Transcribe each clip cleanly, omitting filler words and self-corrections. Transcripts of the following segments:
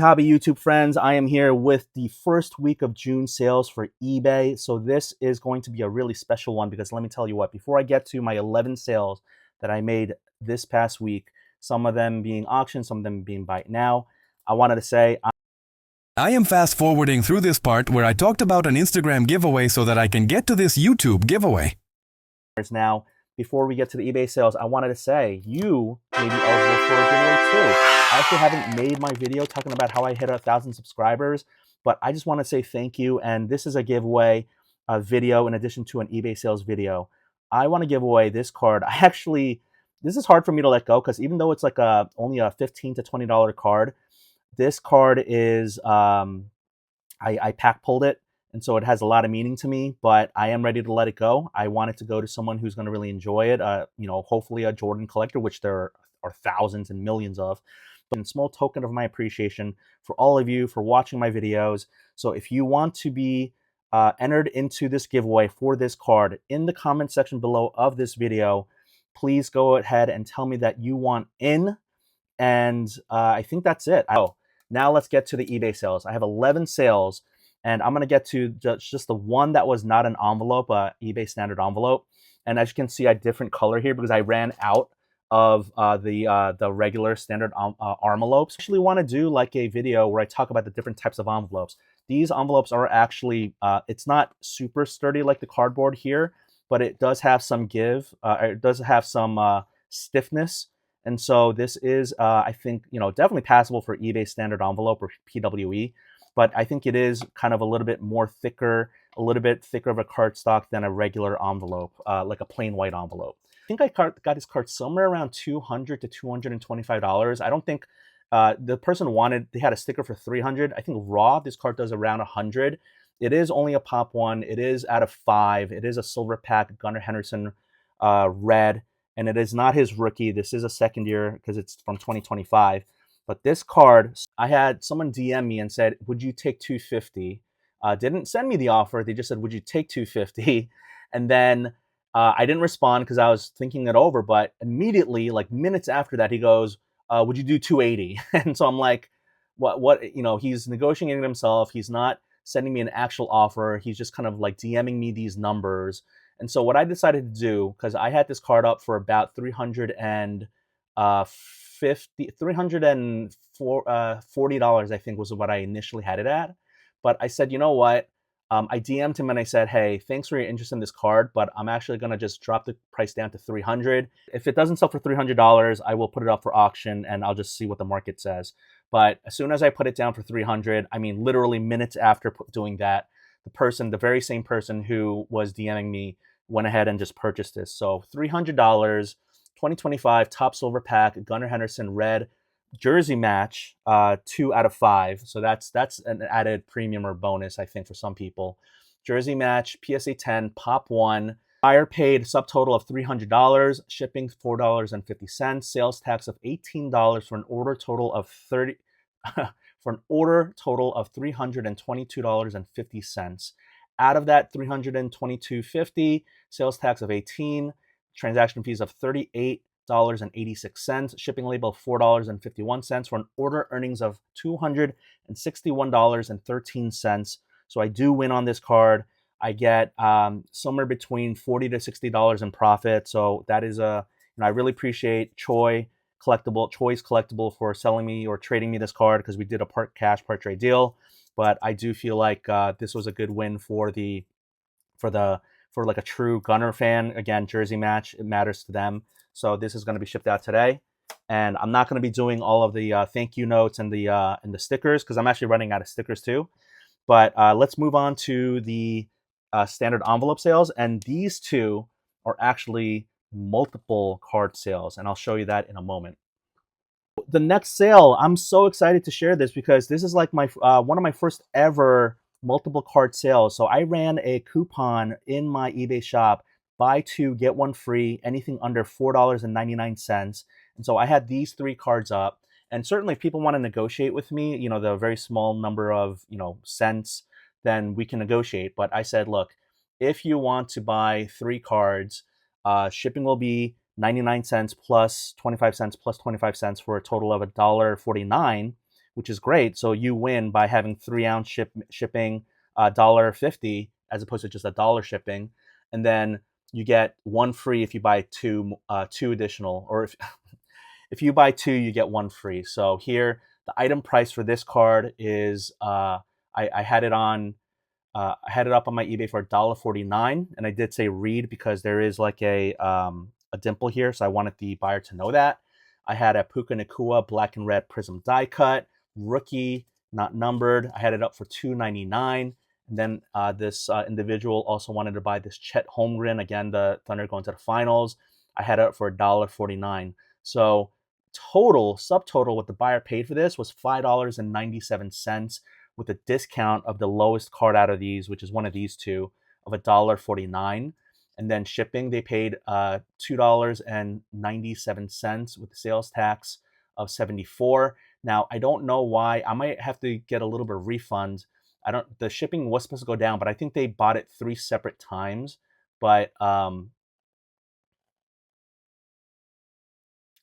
Hobby YouTube friends, I am here with the first week of June sales for eBay. So this is going to be a really special one because let me tell you what, before I get to my 11 sales that I made this past week, some of them being auctioned, some of them being buy now, I wanted to say I am fast forwarding through this part where I talked about an Instagram giveaway so that I can get to this YouTube giveaway. now, before we get to the eBay sales, I wanted to say you may be eligible for a giveaway too. I actually haven't made my video talking about how I hit 1,000 subscribers, but I just want to say thank you. And this is a giveaway video in addition to an eBay sales video. I want to give away this card. This is hard for me to let go because even though it's like only a $15 to $20 card, this card is, I pack pulled it. And so it has a lot of meaning to me, but I am ready to let it go. I want it to go to someone who's going to really enjoy it. Hopefully a Jordan collector, which there are thousands and millions of. But a small token of my appreciation for all of you for watching my videos. So if you want to be entered into this giveaway for this card, in the comment section below of this video, please go ahead and tell me that you want in. And I think that's it. Now let's get to the eBay sales. I have 11 sales. And I'm going to get to just the one that was not an envelope, eBay standard envelope. And as you can see, a different color here because I ran out of the regular standard envelopes. I actually want to do like a video where I talk about the different types of envelopes. These envelopes are actually, it's not super sturdy like the cardboard here, but it does have some give. It does have some stiffness. And so this is, I think, definitely passable for eBay standard envelope or PWE. But I think it is kind of a little bit more thicker, a little bit thicker of a cardstock than a regular envelope, like a plain white envelope. I think I got this card somewhere around $200 to $225. I don't think the person they had a sticker for $300. I think raw, this card does around $100. It is only a pop one. It is out of 5. It is a silver pack Gunnar Henderson red, and it is not his rookie. This is a second year because it's from 2025. But this card, I had someone DM me and said, would you take $250? Didn't send me the offer. They just said, would you take $250? And then I didn't respond because I was thinking it over. But immediately, like minutes after that, he goes, would you do $280? And so I'm like, what, he's negotiating himself. He's not sending me an actual offer. He's just kind of like DMing me these numbers. And so what I decided to do, because I had this card up for about $340, I think was what I initially had it at. But I said, you know what? I DM'd him and I said, hey, thanks for your interest in this card, but I'm actually going to just drop the price down to $300. If it doesn't sell for $300, I will put it up for auction and I'll just see what the market says. But as soon as I put it down for $300, I mean, literally minutes after doing that, the very same person who was DMing me went ahead and just purchased this. So $300, 2025 top silver pack, Gunnar Henderson red jersey match, 2 out of 5. So that's an added premium or bonus, I think, for some people. Jersey match, PSA 10, pop 1. Buyer paid subtotal of $300, shipping $4.50, sales tax of $18 for an order total of $322.50. Out of that $322.50, sales tax of $18, transaction fees of $38.86, shipping label of $4.51 for an order earnings of $261.13. So I do win on this card. I get somewhere between $40 to $60 in profit. So that is I really appreciate Choi's Collectible for selling me or trading me this card because we did a part cash, part trade deal. But I do feel like this was a good win for like a true Gunner fan. Again, jersey match, it matters to them. So this is going to be shipped out today. And I'm not going to be doing all of the thank you notes and the stickers because I'm actually running out of stickers too. But let's move on to the standard envelope sales. And these two are actually multiple card sales. And I'll show you that in a moment. The next sale, I'm so excited to share this because this is like my one of my first ever multiple card sales. So I ran a coupon in my eBay shop, buy 2, get 1 free, anything under $4.99. And so I had these 3 cards up. And certainly if people want to negotiate with me, the very small number of, cents, then we can negotiate. But I said, look, if you want to buy 3 cards, shipping will be 99 cents plus 25 cents plus 25 cents for a total of $1.49. which is great. So you win by having 3-ounce shipping, $1.50 as opposed to just $1 shipping, and then you get one free if you buy two additional, or if you buy two, you get one free. So here, the item price for this card is I had it on. I had it up on my eBay for $1.49, and I did say read because there is like a dimple here, so I wanted the buyer to know that. I had a Puka Nakua black and red prism die cut, rookie, not numbered. I had it up for $2.99. And then this individual also wanted to buy this Chet Holmgren, again, the Thunder going to the finals. I had it up for $1.49. So subtotal, what the buyer paid for this was $5.97 with a discount of the lowest card out of these, which is one of these two, of $1.49. And then shipping, they paid $2.97 with the sales tax of $74. Now, I don't know why. I might have to get a little bit of refund. The shipping was supposed to go down, but I think they bought it 3 separate times. But I'll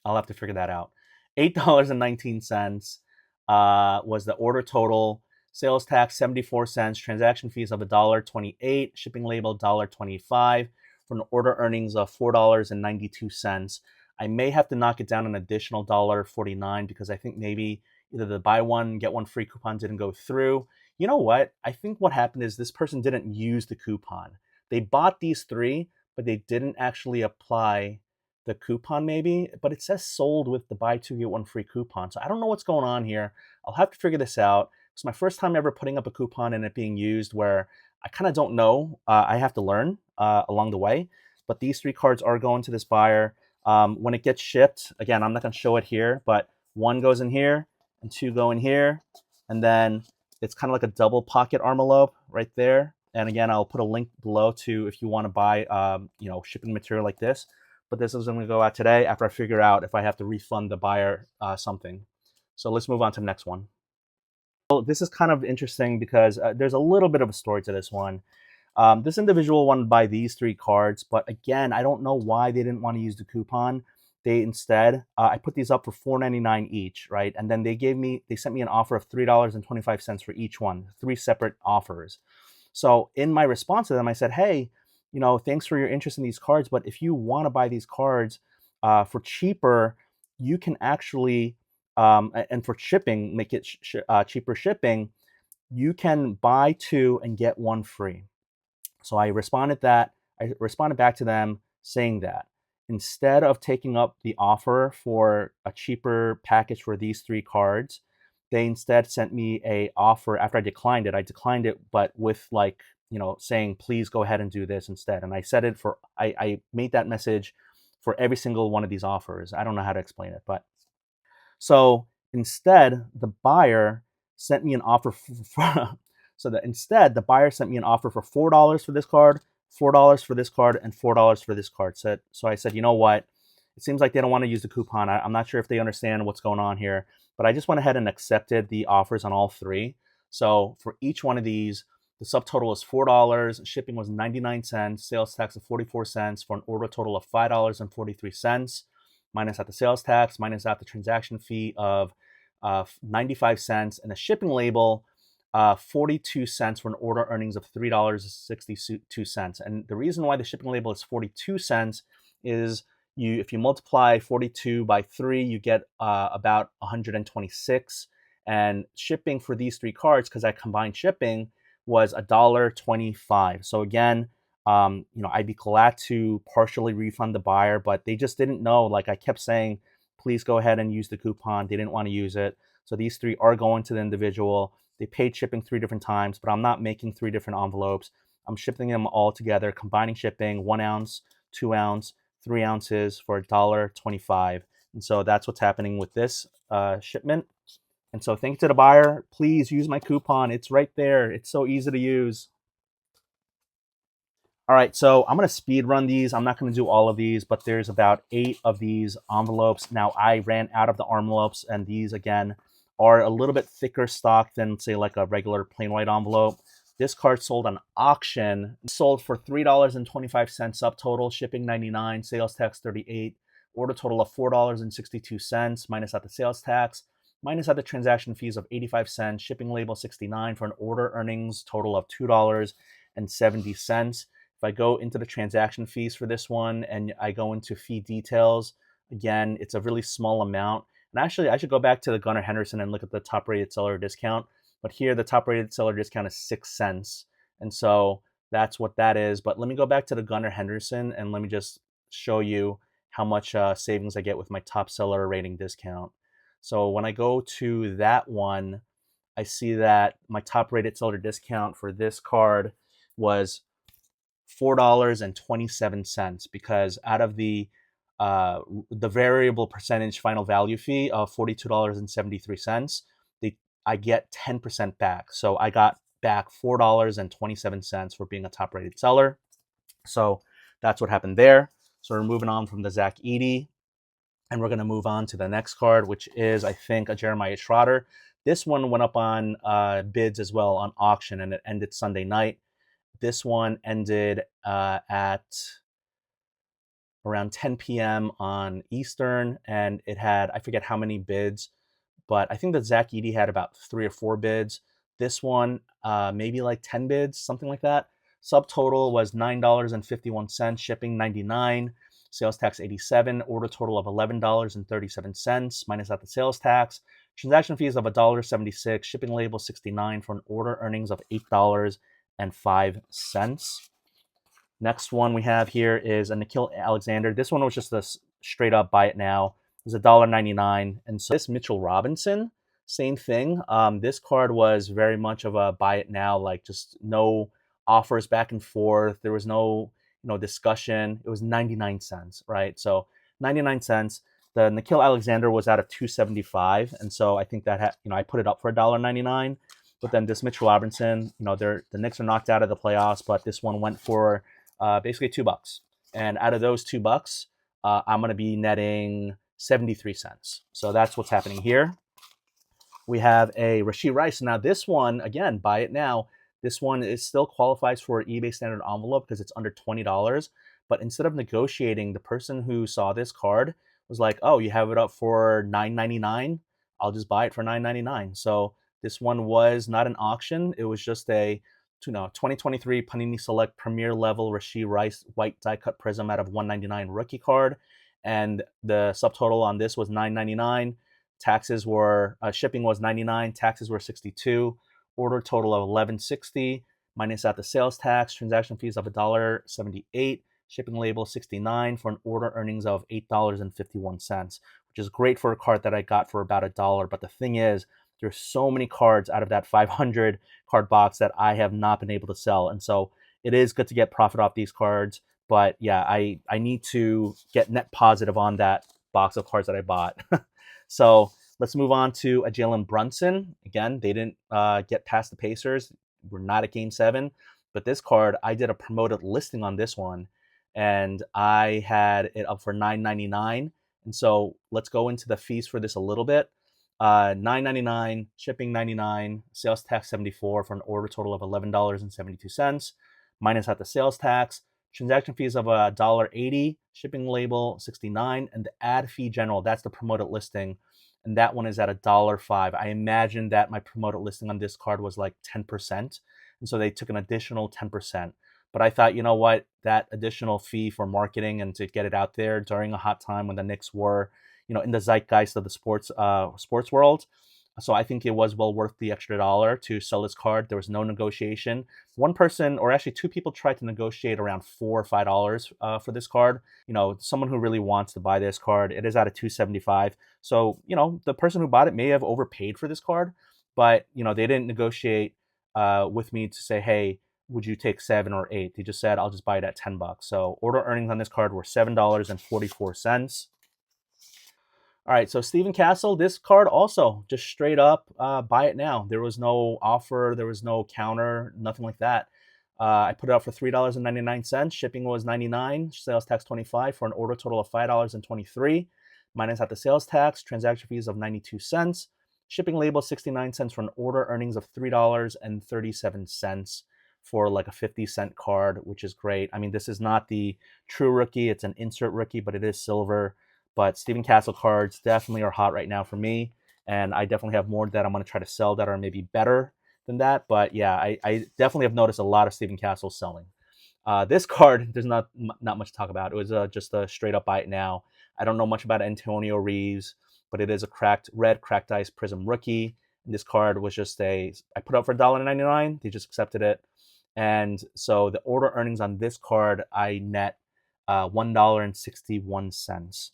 have to figure that out. $8.19 was the order total. Sales tax 74 cents, transaction fees of $1.28, shipping label $1.25, for an order earnings of $4.92. I may have to knock it down an additional $1.49 because I think maybe either the buy one get one free coupon didn't go through. You know what? I think what happened is this person didn't use the coupon. They bought these 3, but they didn't actually apply the coupon maybe, but it says sold with the buy 2 get 1 free coupon. So I don't know what's going on here. I'll have to figure this out. It's my first time ever putting up a coupon and it being used, where I kind of don't know. I have to learn along the way. But these 3 cards are going to this buyer. When it gets shipped, again, I'm not going to show it here, but 1 goes in here and 2 go in here. And then it's kind of like a double pocket envelope right there. And again, I'll put a link below to if you want to buy shipping material like this. But this is going to go out today after I figure out if I have to refund the buyer something. So let's move on to the next one. Well, this is kind of interesting because there's a little bit of a story to this one. This individual wanted to buy these 3 cards, but again, I don't know why they didn't want to use the coupon. They instead, I put these up for $4.99 each, right? And then they sent me an offer of $3.25 for each one, 3 separate offers. So in my response to them, I said, hey, thanks for your interest in these cards, but if you want to buy these cards for cheaper, you can actually, and for shipping, make it cheaper shipping, you can buy 2 and get 1 free. So I responded back to them saying that instead of taking up the offer for a cheaper package for these 3 cards, they instead sent me a offer after I declined it. I declined it, but with saying, please go ahead and do this instead. And I said it I made that message for every single one of these offers. I don't know how to explain it, but so instead the buyer sent me an offer the buyer sent me an offer for $4 for this card, $4 for this card, and $4 for this card. So I said, you know what? It seems like they don't want to use the coupon. I'm not sure if they understand what's going on here, but I just went ahead and accepted the offers on all 3. So for each one of these, the subtotal is $4, shipping was 99 cents, sales tax of 44 cents for an order total of $5.43, minus out the sales tax, minus out the transaction fee of 95 cents, and a shipping label 42 cents for an order earnings of $3.62. And the reason why the shipping label is 42 cents is if you multiply 42 by 3, you get about 126. And shipping for these 3 cards, because I combined shipping, was $1.25. So again, I'd be glad to partially refund the buyer, but they just didn't know. Like I kept saying, please go ahead and use the coupon. They didn't want to use it. So these 3 are going to the individual. They paid shipping 3 different times, but I'm not making 3 different envelopes. I'm shipping them all together, combining shipping, 1 ounce, 2 ounce, 3 ounces for $1.25. And so that's what's happening with this shipment. And so thank you to the buyer. Please use my coupon. It's right there. It's so easy to use. All right, so I'm going to speed run these. I'm not going to do all of these, but there's about 8 of these envelopes. Now, I ran out of the envelopes, and these, again, are a little bit thicker stock than, say, like a regular plain white envelope. This card sold on auction, sold for $3.25 subtotal, shipping 99, sales tax 38, order total of $4.62 minus out the sales tax. minus out the transaction fees of 85 cents, shipping label 69 for an order earnings total of $2.70. If I go into the transaction fees for this one and I go into fee details, again, it's a really small amount. And actually, I should go back to the Gunnar Henderson and look at the top rated seller discount. But here, the top rated seller discount is 6 cents. And so that's what that is. But let me go back to the Gunnar Henderson and let me just show you how much savings I get with my top seller rating discount. So when I go to that one, I see that my top rated seller discount for this card was $4.27 because out of the variable percentage final value fee of $42.73, I get 10% back. So I got back $4.27 for being a top rated seller. So that's what happened there. So we're moving on from the Zach Edey, and we're going to move on to the next card, which is, I think, a Jeremiah Schroeder. This one went up on bids as well on auction, and it ended Sunday night. This one ended at around 10 p.m. on Eastern, and it had, I forget how many bids, but I think that Zach Edey had about 3 or 4 bids. This one, maybe like 10 bids, something like that. Subtotal was $9.51, shipping $99, sales tax $87, order total of $11.37 minus out the sales tax, transaction fees of $1.76, shipping label $69 for an order earnings of $8.05. Next one we have here is a Nikhil Alexander. This one was just a straight up buy it now. It was $1.99. And so this Mitchell Robinson, same thing. This card was very much of a buy it now, like just no offers back and forth. There was no discussion. It was 99 cents, right? So 99 cents. The Nikhil Alexander was out of 275, and so I think that I put it up for $1.99. But then this Mitchell Robinson, the Knicks are knocked out of the playoffs, but this one went for basically $2. And out of those $2, I'm going to be netting 73 cents. So that's what's happening here. We have a Rashee Rice. Now this one, again, buy it now. This one is still qualifies for eBay standard envelope because it's under $20. But instead of negotiating, the person who saw this card was like, oh, you have it up for $9.99. I'll just buy it for $9.99. So this one was not an auction. It was just a 2023 Panini Select Premier Level Rashee Rice white die cut prism out of 199 rookie card. And the subtotal on this was $9.99. Taxes were, shipping was $99. Taxes were $62. Order total of $11.60 minus out the sales tax, transaction fees of $1.78, shipping label $69 for an order earnings of $8.51, which is great for a card that I got for about $1. But the thing is, there's so many cards out of that 500 card box that I have not been able to sell. And so it is good to get profit off these cards. But yeah, I need to get net positive on that box of cards that I bought. So let's move on to a Jalen Brunson. Again, they didn't get past the Pacers. We're not at Game 7. But this card, I did a promoted listing on this one, and I had it up for $9.99. And so let's go into the fees for this a little bit. $9.99, shipping $99, sales tax $74 for an order total of $11.72, minus out the sales tax, transaction fees of $1.80, shipping label $69, and the ad fee general, that's the promoted listing, and that one is at $1.05. I imagine that my promoted listing on this card was like 10%, and so they took an additional 10%. But I thought, you know what, that additional fee for marketing and to get it out there during a hot time when the Knicks were, in the zeitgeist of the sports world. So I think it was well worth the extra $1 to sell this card. There was no negotiation. One person, or actually 2 people, tried to negotiate around $4 or $5 for this card. Someone who really wants to buy this card. It is out of 275. So, the person who bought it may have overpaid for this card, but, they didn't negotiate with me to say, hey, would you take 7 or 8? They just said, I'll just buy it at $10. So order earnings on this card were $7.44. All right, so Steven Castle, this card also just straight up buy it now. There was no offer, there was no counter, nothing like that. I put it up for $3.99. Shipping was $99, sales tax $25 for an order total of $5.23, minus out the sales tax, transaction fees of 92 cents, shipping label 69 cents for an order earnings of $3.37 for like a 50-cent card, which is great. I mean, this is not the true rookie, it's an insert rookie, but it is silver. But Steven Castle cards definitely are hot right now for me. and I definitely have more that I'm going to try to sell that are maybe better than that. But yeah, I definitely have noticed a lot of Stephen Castle selling. This card, there's not much to talk about. It was just a straight up buy it now. I don't know much about Antonio Reeves, but it is a red cracked ice prism rookie. And this card was just I put up for $1.99. They just accepted it. And so the order earnings on this card, I net $1.61.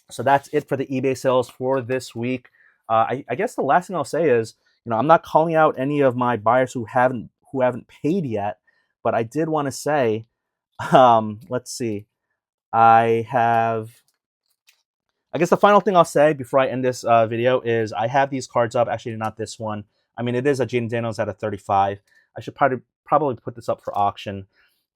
So that's it for the eBay sales for this week. I guess the last thing I'll say is, I'm not calling out any of my buyers who haven't paid yet, but I did want to say, let's see, I guess the final thing I'll say before I end this video is I have these cards up. Actually, not this one. I mean, it is a Jaden Daniels at a 35. I should probably put this up for auction.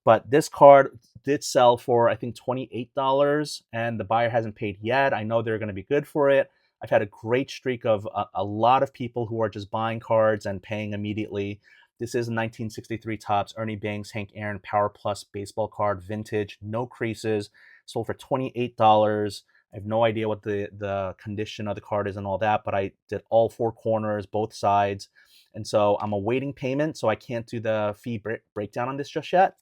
But this card did sell for, I think, $28, and the buyer hasn't paid yet. I know they're going to be good for it. I've had a great streak of a lot of people who are just buying cards and paying immediately. This is a 1963 Topps Ernie Banks, Hank Aaron Power Plus baseball card, vintage, no creases, sold for $28. I have no idea what the condition of the card is and all that, but I did all four corners, both sides. And so I'm awaiting payment, so I can't do the fee breakdown on this just yet.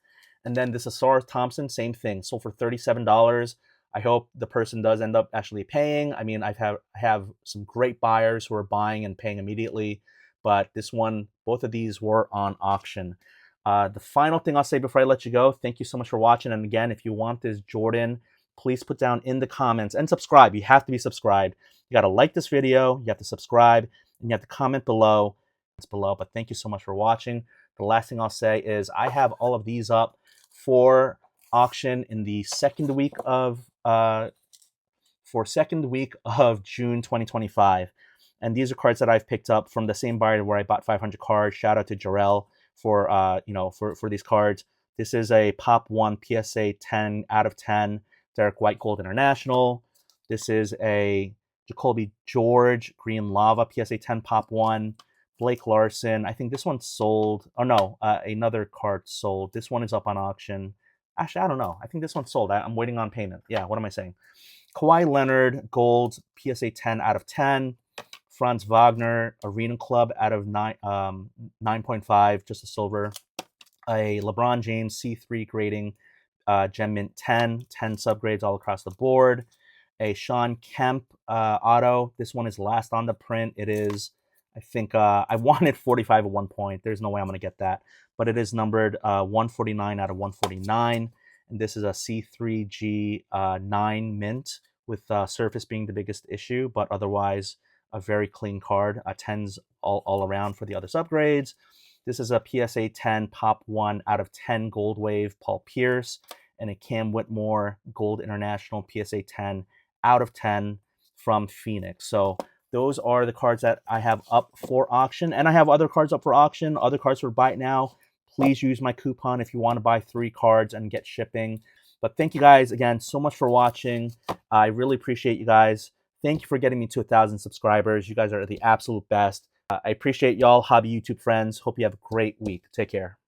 And then this Asar Thompson, same thing, sold for $37. I hope the person does end up actually paying. I mean, I have some great buyers who are buying and paying immediately, but this one, both of these were on auction. The final thing I'll say before I let you go, thank you so much for watching. And again, if you want this Jordan, please put down in the comments and subscribe. You have to be subscribed. You got to like this video, you have to subscribe, and you have to comment below. It's below, but thank you so much for watching. The last thing I'll say is I have all of these up for auction in the second week of June 2025. And these are cards that I've picked up from the same buyer where I bought 500 cards. Shout out to Jarrell for for these cards. This is a Pop 1 PSA 10 out of 10 Derek White Gold International. This is a Jacoby George Green Lava PSA 10 Pop 1. Blake Larson. I think this one sold. Oh no, another card sold. This one is up on auction. Actually, I don't know. I think this one sold. I'm waiting on payment. Yeah, what am I saying? Kawhi Leonard Gold PSA 10 out of 10. Franz Wagner Arena Club out of 9.5, just a silver. A LeBron James C3 grading, Gem Mint 10 subgrades all across the board. A Sean Kemp auto. This one is last on the print. It is, I think, I wanted 45 at one point. There's no way I'm going to get that. But it is numbered 149 out of 149. And this is a C3G 9 mint, with surface being the biggest issue, but otherwise a very clean card. 10s all around for the other subgrades. This is a PSA 10 Pop 1 out of 10 Gold Wave Paul Pierce, and a Cam Whitmore Gold International PSA 10 out of 10 from Phoenix. So those are the cards that I have up for auction, and I have other cards up for auction, other cards for buy it now. Please use my coupon if you want to buy 3 cards and get shipping. But thank you guys again so much for watching. I really appreciate you guys. Thank you for getting me to 1,000 subscribers. You guys are the absolute best. I appreciate y'all, hobby YouTube friends. Hope you have a great week. Take care.